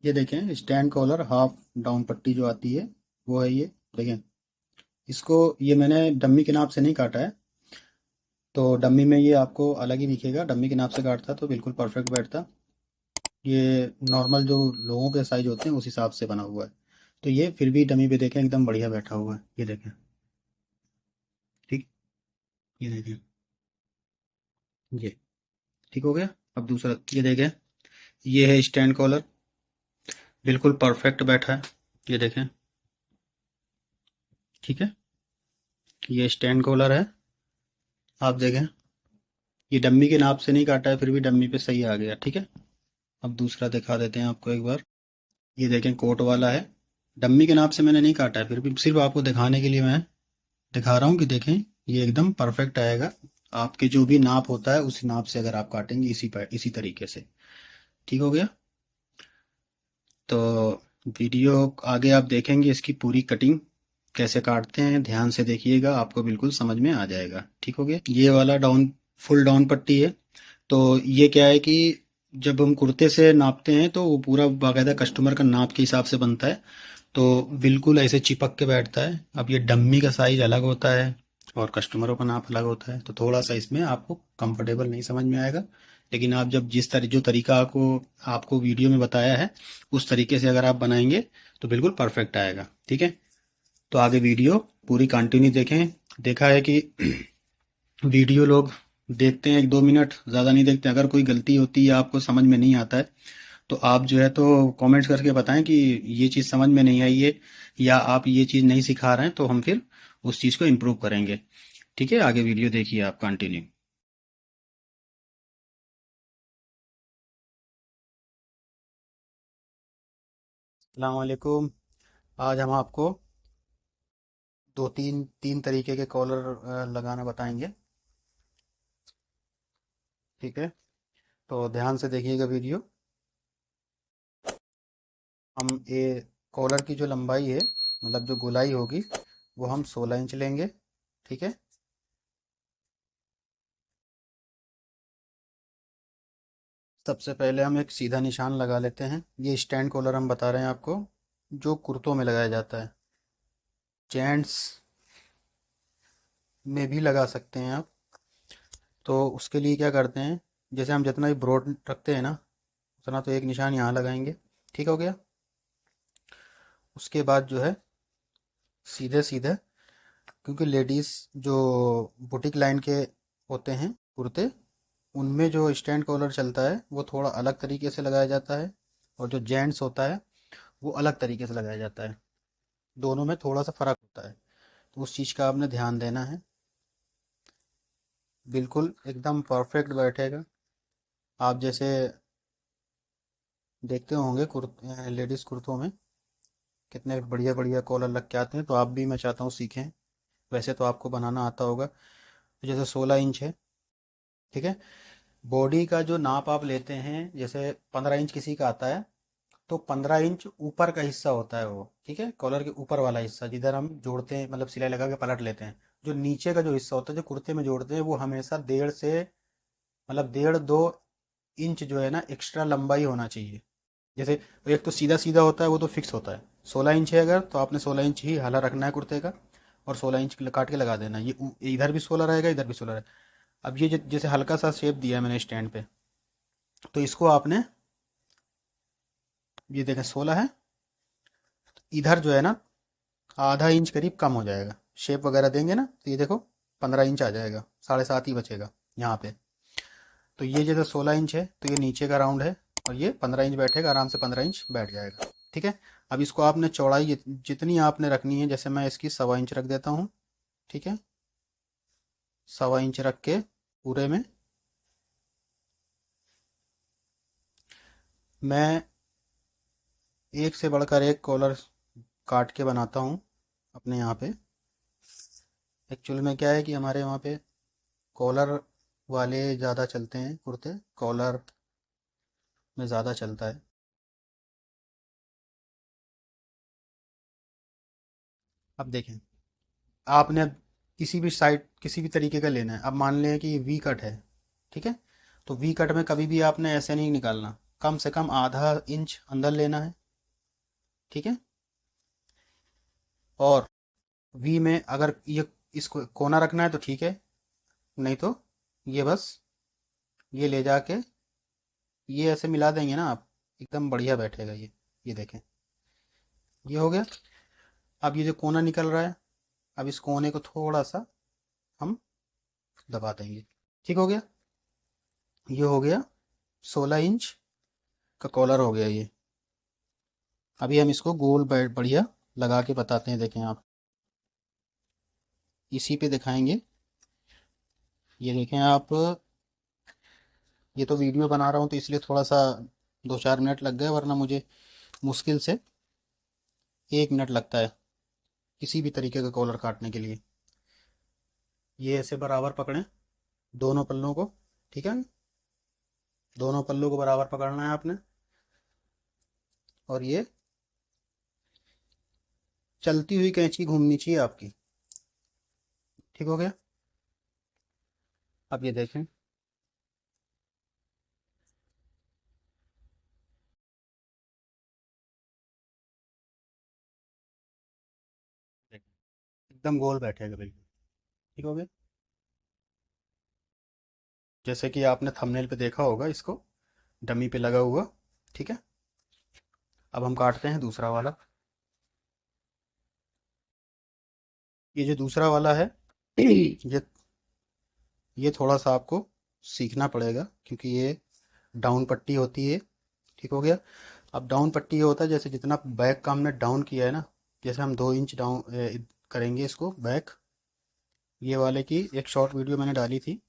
ये देखें stand collar half down पट्टी जो आती है वो है ये। देखें इसको, ये मैंने डम्मी के नाप से नहीं काटा है, तो डम्मी में ये आपको अलग ही दिखेगा। डम्मी के नाप से काटता तो बिल्कुल परफेक्ट बैठता। ये नॉर्मल जो लोगों के साइज होते हैं उस हिसाब से बना हुआ है। तो ये फिर भी डमी पे देखें एकदम बढ़िया बैठा हुआ है। ये देखें, ठीक, ये देखें, ये ठीक हो गया। अब दूसरा ये देखें, ये है स्टैंड कॉलर, बिल्कुल परफेक्ट बैठा है। ये देखें, ठीक है, ये स्टैंड कॉलर है। आप देखें, ये डम्मी के नाप से नहीं काटा है, फिर भी डम्मी पे सही आ गया। ठीक है, अब दूसरा दिखा देते हैं आपको एक बार। ये देखें कोट वाला है, डम्मी के नाप से मैंने नहीं काटा है, फिर भी सिर्फ आपको दिखाने के लिए मैं दिखा रहा हूँ कि देखें ये एकदम परफेक्ट आएगा। आपके जो भी नाप होता है उस नाप से अगर आप काटेंगे इसी तरीके से, ठीक हो गया। तो वीडियो आगे आप देखेंगे इसकी पूरी कटिंग कैसे काटते हैं, ध्यान से देखिएगा, आपको बिल्कुल समझ में आ जाएगा। ठीक हो गया। ये वाला डाउन, फुल डाउन पट्टी है। तो ये क्या है कि जब हम कुर्ते से नापते हैं तो वो पूरा बाकायदा कस्टमर का नाप के हिसाब से बनता है, तो बिल्कुल ऐसे चिपक के बैठता है। अब ये डम्मी का साइज अलग होता है और कस्टमरों का नाप अलग होता है, तो थोड़ा सा इसमें आपको कंफर्टेबल नहीं समझ में आएगा। लेकिन आप जब जो तरीका आपको आपको वीडियो में बताया है उस तरीके से अगर आप बनाएंगे तो बिल्कुल परफेक्ट आएगा। ठीक है, तो आगे वीडियो पूरी कंटिन्यू देखें। देखा है कि वीडियो लोग देखते हैं 1-2 मिनट, ज़्यादा नहीं देखते। अगर कोई गलती होती है या आपको समझ में नहीं आता है तो आप जो है तो कमेंट्स करके बताएं कि ये चीज़ समझ में नहीं आई है या आप ये चीज़ नहीं सिखा रहे हैं, तो हम फिर उस चीज़ को इम्प्रूव करेंगे। ठीक है, आगे वीडियो देखिए आप कंटिन्यू। अस्सलाम वालेकुम। आज हम आपको दो तीन तीन तरीके के कॉलर लगाना बताएंगे। ठीक है, तो ध्यान से देखिएगा वीडियो। हम ये कॉलर की जो लंबाई है, मतलब जो गोलाई होगी, वो हम 16 इंच लेंगे। ठीक है, सबसे पहले हम एक सीधा निशान लगा लेते हैं। ये स्टैंड कॉलर हम बता रहे हैं आपको, जो कुर्तों में लगाया जाता है। जेंट्स में भी लगा सकते हैं आप। तो उसके लिए क्या करते हैं, जैसे हम जितना भी ब्रॉड रखते हैं ना, उतना तो एक निशान यहाँ लगाएंगे। ठीक हो गया। उसके बाद जो है सीधे सीधे, क्योंकि लेडीज़ जो बुटीक लाइन के होते हैं कुर्ते, उनमें जो स्टैंड कॉलर चलता है वो थोड़ा अलग तरीके से लगाया जाता है, और जो जेंट्स होता है वो अलग तरीके से लगाया जाता है। दोनों में थोड़ा सा फ़र्क होता है, तो उस चीज़ का आपने ध्यान देना है। बिल्कुल एकदम परफेक्ट बैठेगा। आप जैसे देखते होंगे लेडीज़ कुर्तों में कितने बढ़िया बढ़िया कॉलर लग के आते हैं, तो आप भी, मैं चाहता हूँ, सीखें। वैसे तो आपको बनाना आता होगा। तो जैसे 16 इंच है, ठीक है, बॉडी का जो नाप आप लेते हैं, जैसे 15 इंच किसी का आता है, तो 15 इंच ऊपर का हिस्सा होता है वो। ठीक है, कॉलर के ऊपर वाला हिस्सा जिधर हम जोड़ते हैं, मतलब सिलाई लगा के पलट लेते हैं, जो नीचे का जो हिस्सा होता है जो कुर्ते में जोड़ते हैं, वो हमेशा 1.5 से, मतलब 1.5-2 इंच जो है ना एक्स्ट्रा लंबाई होना चाहिए। जैसे एक तो सीधा सीधा होता है, वो तो फिक्स होता है। 16 इंच है अगर, तो आपने 16 इंच ही हाला रखना है कुर्ते का, और 16 इंच काट के लगा देना है। ये इधर भी 16 रहेगा, इधर भी 16 रहेगा। अब ये जैसे हल्का सा शेप दिया है मैंने स्टैंड पे, तो इसको आपने, ये देखें 16 है, इधर जो है ना आधा इंच करीब कम हो जाएगा। शेप वगैरह देंगे ना तो ये देखो 15 इंच आ जाएगा, 7.5 ही बचेगा यहाँ पे। तो ये जैसे 16 इंच है तो ये नीचे का राउंड है, और ये 15 इंच बैठेगा, आराम से 15 इंच बैठ जाएगा। ठीक है, अब इसको आपने चौड़ाई जितनी आपने रखनी है, जैसे मैं इसकी 1.25 इंच रख देता हूँ। ठीक है, 1.25 इंच रख के पूरे में मैं एक से बढ़कर एक कॉलर काट के बनाता हूँ अपने यहाँ पे। एक्चुअल में क्या है कि हमारे वहाँ पे कॉलर वाले ज़्यादा चलते हैं, कुर्ते कॉलर में ज़्यादा चलता है। अब देखें, आपने अब किसी भी साइड, किसी भी तरीके का लेना है। अब मान लें कि ये वी कट है, ठीक है, तो वी कट में कभी भी आपने ऐसे नहीं निकालना, कम से कम आधा इंच अंदर लेना है, ठीक है। और वी में अगर ये इसको कोना रखना है तो ठीक है, नहीं तो ये बस ये ले जाके ये ऐसे मिला देंगे ना आप, एकदम बढ़िया बैठेगा ये देखें, ये हो गया। अब ये जो कोना निकल रहा है, अब इस कोने को थोड़ा सा हम दबा देंगे, ठीक हो गया। ये हो गया 16 इंच का कॉलर हो गया ये। अभी हम इसको गोल बढ़िया लगा के बताते हैं, देखें आप, इसी पे दिखाएंगे। ये देखें आप, ये तो वीडियो बना रहा हूँ तो इसलिए थोड़ा सा 2-4 मिनट लग गए, वरना मुझे मुश्किल से 1 मिनट लगता है किसी भी तरीके का कॉलर काटने के लिए। ये ऐसे बराबर पकड़ें दोनों पल्लों को, ठीक है। दोनों पल्लों को बराबर पकड़ना है आपने, और ये चलती हुई कैंची घूमनी चाहिए आपकी, ठीक हो गया। अब ये देखें, एकदम गोल बैठेगा बिल्कुल, ठीक हो गया। जैसे कि आपने थंबनेल पे देखा होगा इसको, डमी पे लगा हुआ, ठीक है। अब हम काटते हैं दूसरा वाला। ये जो दूसरा वाला है ये थोड़ा सा आपको सीखना पड़ेगा, क्योंकि ये डाउन पट्टी होती है, ठीक हो गया। अब डाउन पट्टी ये होता है, जैसे जितना बैक का हमने डाउन किया है ना, जैसे हम 2 इंच डाउन करेंगे इसको बैक, ये वाले की एक शॉर्ट वीडियो मैंने डाली थी।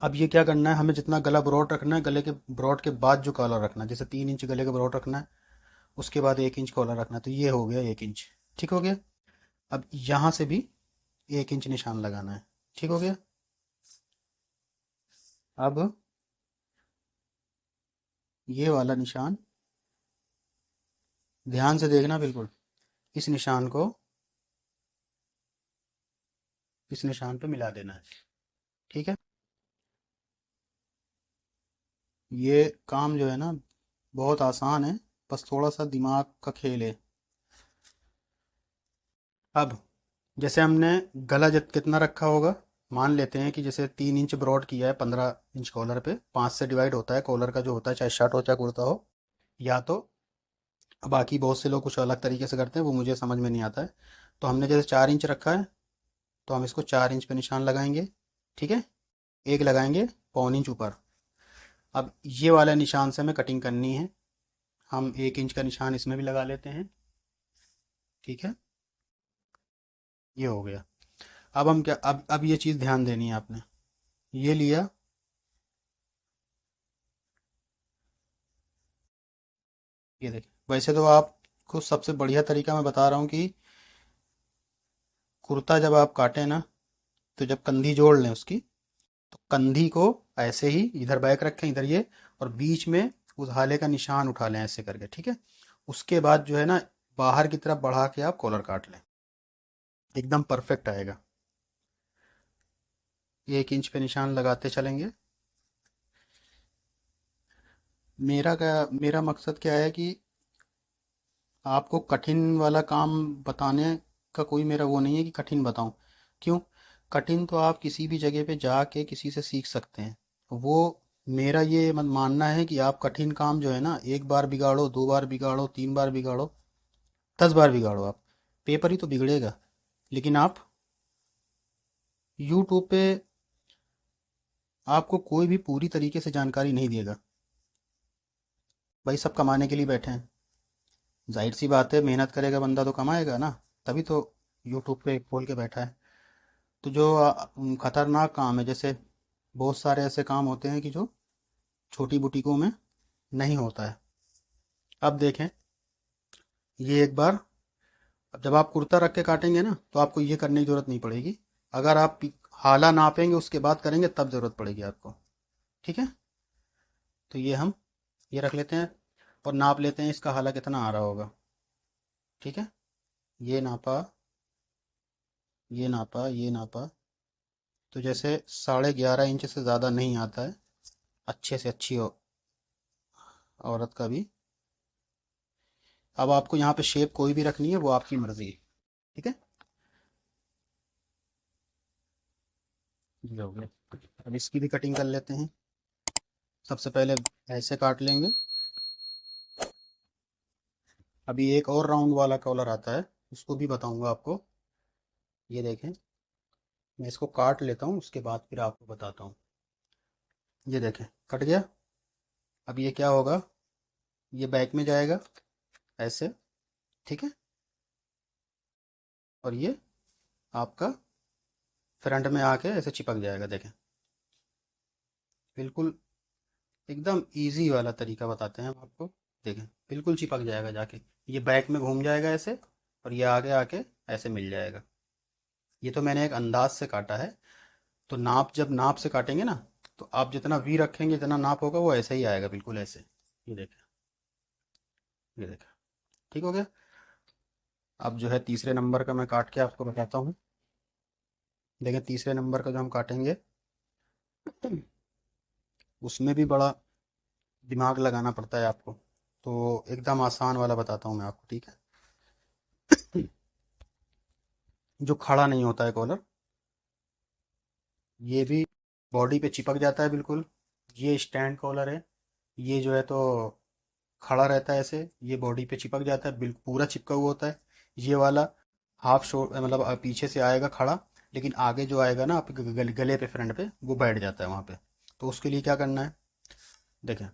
अब ये क्या करना है, हमें जितना गला ब्रॉड रखना है, गले के ब्रॉड के बाद जो कॉलर रखना है, जैसे 3 इंच गले का ब्रॉड रखना है, उसके बाद 1 इंच कॉलर रखना है, तो ये हो गया 1 इंच, ठीक हो गया। अब यहाँ से भी 1 इंच निशान लगाना है, ठीक हो गया। अब ये वाला निशान ध्यान से देखना बिल्कुल, इस निशान को इस निशान पे मिला देना है, ठीक है। ये काम जो है ना बहुत आसान है, बस थोड़ा सा दिमाग का खेल है। अब जैसे हमने गला जब कितना रखा होगा, मान लेते हैं कि जैसे 3 इंच ब्रॉड किया है 15 इंच कॉलर पे, 5 से डिवाइड होता है कॉलर का जो होता है, चाहे शर्ट हो चाहे कुर्ता हो, या तो बाकी बहुत से लोग कुछ अलग तरीके से करते हैं, वो मुझे समझ में नहीं आता है। तो हमने जैसे 4 इंच रखा है, तो हम इसको 4 इंच पे निशान लगाएंगे, ठीक है। एक लगाएंगे 1/4 इंच ऊपर। अब ये वाला निशान से हमें कटिंग करनी है, हम 1 इंच का निशान इसमें भी लगा लेते हैं, ठीक है। ये हो गया। अब हम क्या, अब ये चीज़ ध्यान देनी है आपने, ये लिया, ये देखिए। वैसे तो आपको सबसे बढ़िया तरीका मैं बता रहा हूँ कि कुर्ता जब आप काटें ना, तो जब कंधी जोड़ लें उसकी, तो कंधी को ऐसे ही इधर बैक रखें, इधर ये, और बीच में उस हाले का निशान उठा लें ऐसे करके, ठीक है। उसके बाद जो है ना, बाहर की तरफ बढ़ा के आप कॉलर काट लें, एकदम परफेक्ट आएगा। 1 इंच पे निशान लगाते चलेंगे। मेरा मकसद क्या है कि आपको कठिन वाला काम बताने का कोई मेरा वो नहीं है कि कठिन बताऊं। क्यों? कठिन तो आप किसी भी जगह पे जाके किसी से सीख सकते हैं। वो मेरा ये मानना है कि आप कठिन काम जो है ना, एक बार बिगाड़ो, 2 बार बिगाड़ो, 3 बार बिगाड़ो, 10 बार बिगाड़ो आप, पेपर ही तो बिगड़ेगा। लेकिन आप यूट्यूब पे आपको कोई भी पूरी तरीके से जानकारी नहीं देगा। भाई सब कमाने के लिए बैठे हैं, जाहिर सी बात है, मेहनत करेगा बंदा तो कमाएगा ना, तभी तो यूट्यूब पे खोल के बैठा है। तो जो खतरनाक काम है, जैसे बहुत सारे ऐसे काम होते हैं कि जो छोटी बुटीकों में नहीं होता है। अब देखें, ये एक बार, अब जब आप कुर्ता रख के काटेंगे ना, तो आपको ये करने की जरूरत नहीं पड़ेगी। अगर आप हाला नापेंगे उसके बाद करेंगे तब जरूरत पड़ेगी आपको, ठीक है। तो ये हम ये रख लेते हैं और नाप लेते हैं इसका हाला कितना आ रहा होगा, ठीक है। ये नापा, ये नापा, ये नापा, तो जैसे 11.5 इंच से ज़्यादा नहीं आता है, अच्छे से अच्छी हो। औरत का भी। अब आपको यहाँ पे शेप कोई भी रखनी है, वो आपकी मर्जी है। ठीक है, ये हो गया। अब इसकी भी कटिंग कर लेते हैं। सबसे पहले ऐसे काट लेंगे। अभी एक और राउंड वाला कॉलर आता है, उसको भी बताऊंगा आपको। ये देखें, मैं इसको काट लेता हूँ, उसके बाद फिर आपको बताता हूँ। ये देखें, कट गया। अब ये क्या होगा, ये बैक में जाएगा ऐसे। ठीक है, और ये आपका फ्रंट में आके ऐसे चिपक जाएगा। देखें, बिल्कुल एकदम इजी वाला तरीका बताते हैं हम आपको। देखें, बिल्कुल चिपक जाएगा जाके। ये बैक में घूम जाएगा ऐसे, और ये आगे आके ऐसे मिल जाएगा। ये तो मैंने एक अंदाज से काटा है। तो नाप, जब नाप से काटेंगे ना, तो आप जितना वी रखेंगे, जितना नाप होगा, वो ऐसे ही आएगा, बिल्कुल ऐसे। ये देखें, ये देखें, ठीक हो गया। अब जो है तीसरे नंबर का मैं काट के आपको बताता हूँ। देखें, तीसरे नंबर का जो हम काटेंगे, उसमें भी बड़ा दिमाग लगाना पड़ता है आपको। तो एकदम आसान वाला बताता हूँ मैं आपको, ठीक है। जो खड़ा नहीं होता है कॉलर, ये भी बॉडी पे चिपक जाता है बिल्कुल। ये स्टैंड कॉलर है। ये जो है तो खड़ा रहता है ऐसे, ये बॉडी पे चिपक जाता है, बिल्कुल पूरा चिपका हुआ होता है। ये वाला हाफ शो मतलब पीछे से आएगा खड़ा, लेकिन आगे जो आएगा ना आपके गले पे, फ्रंट पे, वो बैठ जाता है वहां पे। तो उसके लिए क्या करना है, देखें,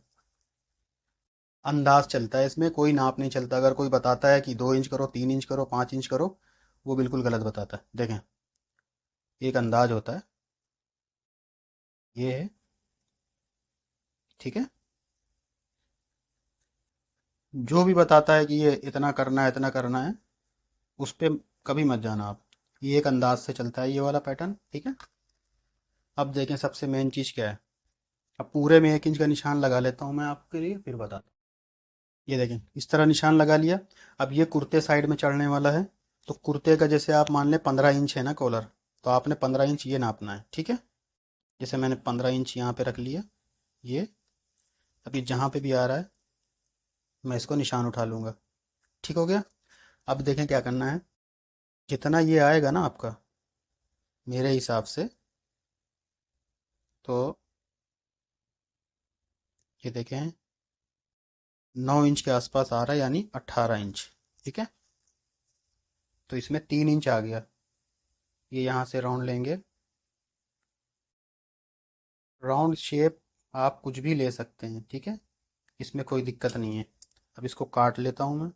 अंदाज चलता है, इसमें कोई नाप नहीं चलता। अगर कोई बताता है कि 2 इंच करो, 3 इंच करो, 5 इंच करो, वो बिल्कुल गलत बताता है। देखें, एक अंदाज होता है, ये है। ठीक है, जो भी बताता है कि ये इतना करना है, इतना करना है, उस पे कभी मत जाना आप। ये एक अंदाज से चलता है, ये वाला पैटर्न। ठीक है, अब देखें, सबसे मेन चीज़ क्या है। अब पूरे में 1 इंच का निशान लगा लेता हूँ मैं आपके लिए, फिर बताता हूँ। ये देखें, इस तरह निशान लगा लिया। अब ये कुर्ते साइड में चढ़ने वाला है। तो कुर्ते का जैसे आप मान लें 15 इंच है ना कॉलर, तो आपने 15 इंच ये नापना है। ठीक है, जैसे मैंने 15 इंच यहाँ पे रख लिया। ये अभी जहाँ पे भी आ रहा है, मैं इसको निशान उठा लूँगा। ठीक हो गया। अब देखें क्या करना है। जितना ये आएगा ना आपका, मेरे हिसाब से, तो ये देखें 9 इंच के आसपास आ रहा है, यानी 18 इंच। ठीक है, तो इसमें 3 इंच आ गया। ये यहाँ से राउंड लेंगे। राउंड शेप आप कुछ भी ले सकते हैं, ठीक है, इसमें कोई दिक्कत नहीं है। अब इसको काट लेता हूँ मैं।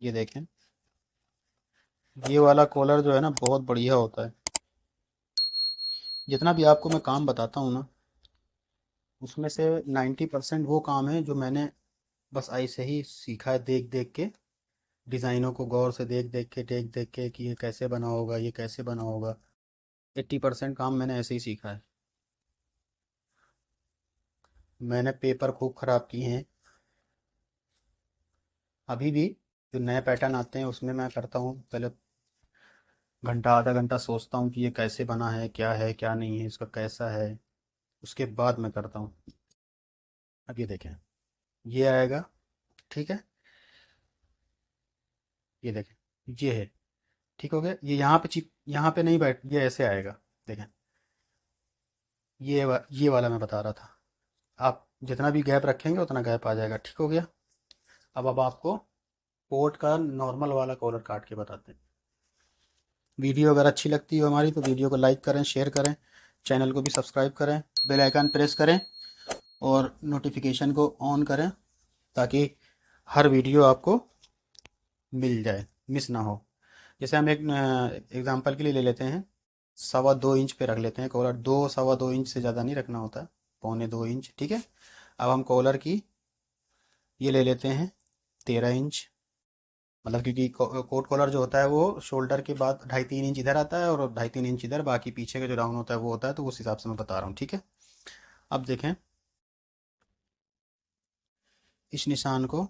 ये देखें, ये वाला कॉलर जो है ना, बहुत बढ़िया होता है। जितना भी आपको मैं काम बताता हूँ ना, उसमें से 90% वो काम है जो मैंने बस ऐसे ही सीखा है, देख देख के। डिज़ाइनों को गौर से देख देख के, देख देख के, कि ये कैसे बना होगा, ये कैसे बना होगा। 80% काम मैंने ऐसे ही सीखा है। मैंने पेपर खूब ख़राब किए हैं। अभी भी जो नए पैटर्न आते हैं, उसमें मैं करता हूँ पहले, घंटा आधा घंटा सोचता हूँ कि ये कैसे बना है, क्या नहीं है, इसका कैसा है। उसके बाद मैं करता हूँ। अब ये देखें, ये आएगा। ठीक है, ये देखें, ये है। ठीक हो गया। ये यहाँ पे चिप, यहाँ पे नहीं बैठ, ये ऐसे आएगा। देखें, ये वाला मैं बता रहा था। आप जितना भी गैप रखेंगे, उतना गैप आ जाएगा। ठीक हो गया। अब आपको कोट का नॉर्मल वाला कॉलर काट के बताते हैं। वीडियो अगर अच्छी लगती हो हमारी, तो वीडियो को लाइक करें, शेयर करें, चैनल को भी सब्सक्राइब करें, बेल आइकन प्रेस करें, और नोटिफिकेशन को ऑन करें, ताकि हर वीडियो आपको मिल जाए, मिस ना हो। जैसे हम एक एग्जांपल के लिए ले लेते हैं, 2.25 इंच पे रख लेते हैं कॉलर। 2 2.25 इंच से ज़्यादा नहीं रखना होता, 1.25 2 इंच। ठीक है, अब हम कॉलर की ये ले लेते हैं 13 इंच। मतलब क्योंकि कोट कॉलर जो होता है, वो शोल्डर के बाद 2.5 3 इंच इधर आता है, और 2.5 3 इंच इधर, बाकी पीछे का जो डाउन होता है वो होता है। तो उस हिसाब से मैं बता रहा हूँ। ठीक है, अब देखें, इस निशान को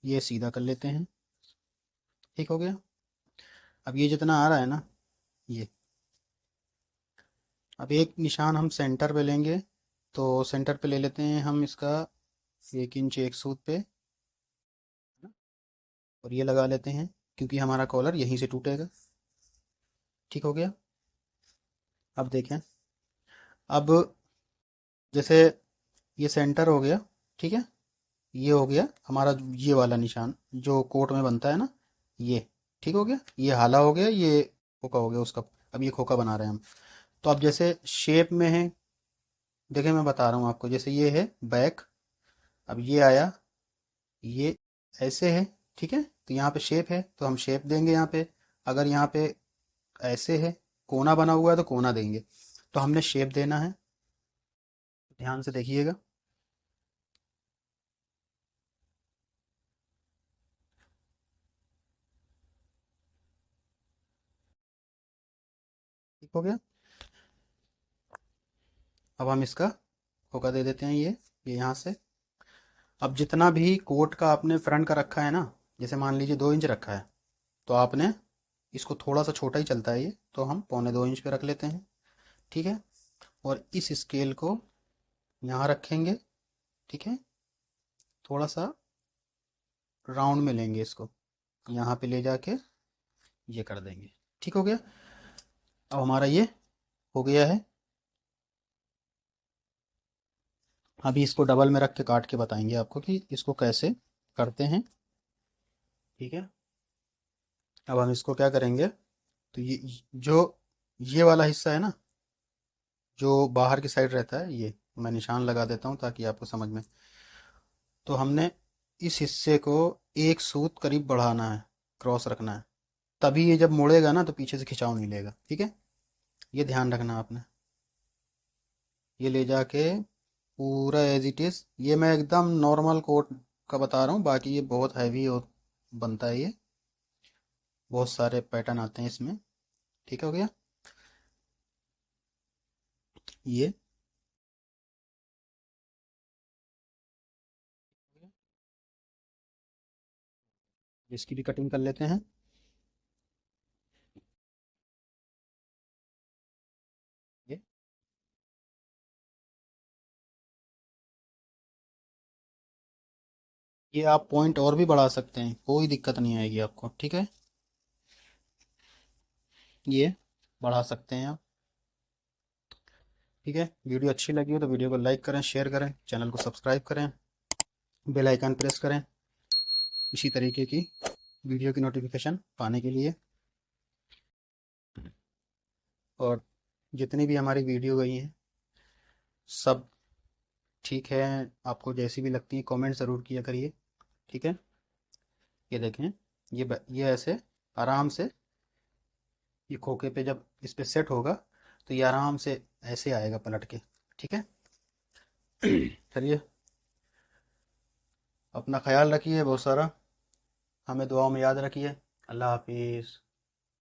ये सीधा कर लेते हैं। ठीक हो गया। अब ये जितना आ रहा है ना, ये, अब एक निशान हम सेंटर पे लेंगे, तो सेंटर पे ले लेते हैं हम इसका 1 इंच एक सूत पे, और ये लगा लेते हैं क्योंकि हमारा कॉलर यहीं से टूटेगा। ठीक हो गया। अब देखें, अब जैसे ये सेंटर हो गया, ठीक है, ये हो गया हमारा ये वाला निशान जो कोट में बनता है ना, ये ठीक हो गया, ये हाला हो गया, ये खोखा हो गया उसका। अब ये खोखा बना रहे हैं हम। तो अब जैसे शेप में है, देखिए मैं बता रहा हूँ आपको, जैसे ये है बैक, अब ये आया, ये ऐसे है, ठीक है, तो यहाँ पे शेप है तो हम शेप देंगे यहाँ पे। अगर यहाँ पे ऐसे है, कोना बना हुआ है तो कोना देंगे। तो हमने शेप देना है, ध्यान से देखिएगा। ठीक हो गया। अब हम इसका होका दे देते हैं, ये यहाँ से। अब जितना भी कोट का आपने फ्रंट का रखा है ना, जैसे मान लीजिए 2 इंच रखा है, तो आपने इसको थोड़ा सा छोटा ही चलता है ये, तो हम 1.25 इंच पे रख लेते हैं। ठीक है, और इस स्केल को यहाँ रखेंगे, ठीक है, थोड़ा सा राउंड में लेंगे इसको, यहाँ पे ले जाके ये कर देंगे। ठीक हो गया। अब हमारा ये हो गया है। अभी इसको डबल में रख के काट के बताएंगे आपको कि इसको कैसे करते हैं। ठीक है, अब हम इसको क्या करेंगे, तो ये जो ये वाला हिस्सा है ना, जो बाहर की साइड रहता है, ये मैं निशान लगा देता हूँ ताकि आपको समझ में। तो हमने इस हिस्से को एक सूत करीब बढ़ाना है, क्रॉस रखना है, तभी ये जब मुड़ेगा ना तो पीछे से खिंचाव नहीं लेगा। ठीक है, ये ध्यान रखना आपने। ये ले जाके पूरा एज इट इज, ये मैं एकदम नॉर्मल कोट का बता रहा हूँ, बाकी ये बहुत हैवी बनता है ये, बहुत सारे पैटर्न आते हैं इसमें। ठीक हो गया। ये इसकी भी कटिंग कर लेते हैं। ये ये आप पॉइंट और भी बढ़ा सकते हैं, कोई दिक्कत नहीं आएगी आपको। ठीक है, ये बढ़ा सकते हैं आप। ठीक है, वीडियो अच्छी लगी हो तो वीडियो को लाइक करें, शेयर करें, चैनल को सब्सक्राइब करें, बेल आइकन प्रेस करें इसी तरीके की वीडियो की नोटिफिकेशन पाने के लिए। और जितनी भी हमारी वीडियो गई हैं सब ठीक है, आपको जैसी भी लगती है कमेंट ज़रूर किया करिए। ठीक है, ये देखें, ये ऐसे आराम से, ये खोखे पे जब इस पे सेट होगा तो ये आराम से ऐसे आएगा पलट के। ठीक है, चलिए, अपना ख्याल रखिए बहुत सारा, हमें दुआओं में याद रखिए। अल्लाह हाफिज़।